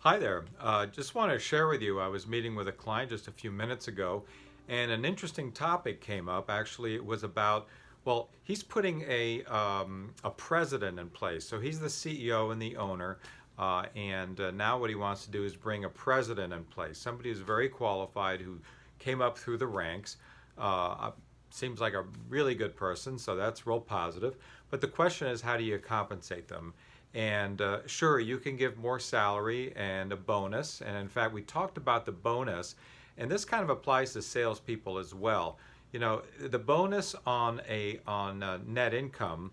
Hi there. Just want to share with you, I was meeting with a client just a few minutes ago, and an interesting topic came up. Actually, it was about, well, he's putting a president in place. So he's the CEO and the owner, and now what he wants to do is bring a president in place, somebody who's very qualified, who came up through the ranks. Seems like a really good person, so that's real positive. But the question is, how do you compensate them? And sure, you can give more salary and a bonus. And in fact, we talked about the bonus, and this kind of applies to salespeople as well. You know, the bonus on net income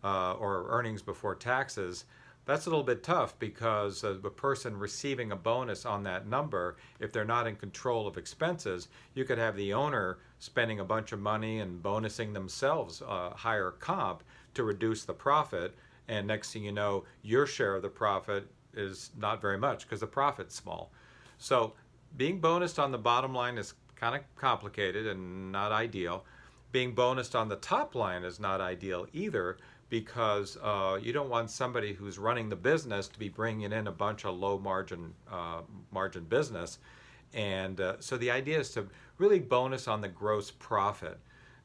or earnings before taxes, that's a little bit tough because the person receiving a bonus on that number, if they're not in control of expenses, you could have the owner spending a bunch of money and bonusing themselves higher comp to reduce the profit. And next thing you know, your share of the profit is not very much because the profit's small. So being bonused on the bottom line is kind of complicated and not ideal. Being bonused on the top line is not ideal either because you don't want somebody who's running the business to be bringing in a bunch of low margin business. And so the idea is to really bonus on the gross profit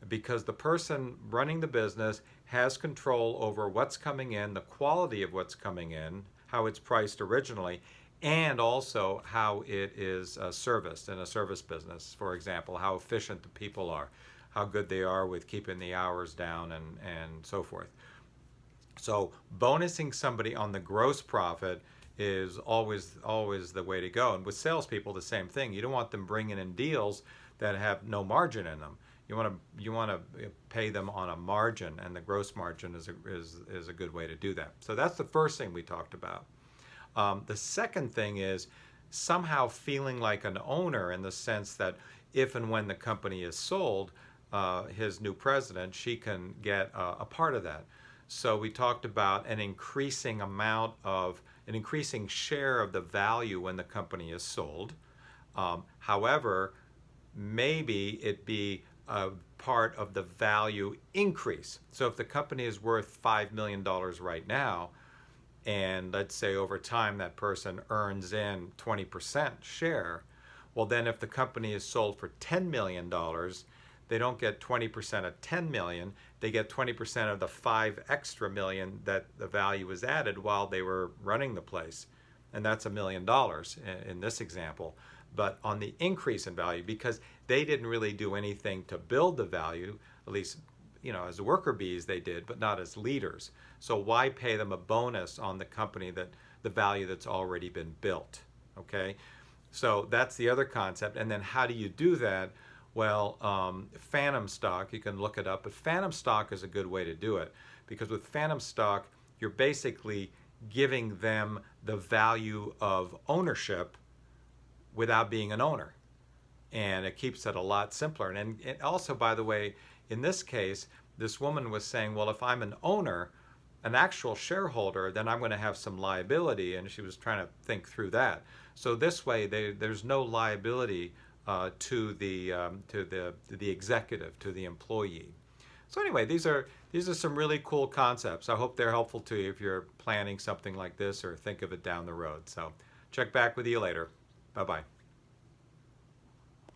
because the person running the business has control over what's coming in, the quality of what's coming in, how it's priced originally, and also how it is serviced in a service business. For example, how efficient the people are, how good they are with keeping the hours down, and so forth. So bonusing somebody on the gross profit is always the way to go. And with salespeople, the same thing. You don't want them bringing in deals that have no margin in them. You want to pay them on a margin, and the gross margin is a good way to do that. So that's the first thing we talked about. The second thing is somehow feeling like an owner in the sense that if and when the company is sold, his new president, she can get a part of that. So we talked about an increasing share of the value when the company is sold. However, maybe it be a part of the value increase. So if the company is worth $5 million right now, and let's say over time that person earns in 20% share, well then if the company is sold for $10 million, they don't get 20% of 10 million, they get 20% of the 5 extra million that the value was added while they were running the place. And that's $1 million in this example. But on the increase in value, because they didn't really do anything to build the value, at least, you know, as worker bees they did, but not as leaders. So why pay them a bonus on the company that the value that's already been built? Okay, so that's the other concept. And then how do you do that? Well, phantom stock, you can look it up, but phantom stock is a good way to do it because with phantom stock, you're basically giving them the value of ownership without being an owner. And it keeps it a lot simpler. And also, by the way, in this case, this woman was saying, well, if I'm an owner, an actual shareholder, then I'm going to have some liability. And she was trying to think through that. So this way, there's no liability to the executive, to the employee. So anyway, these are some really cool concepts. I hope they're helpful to you if you're planning something like this or think of it down the road. So check back with you later. Bye-bye.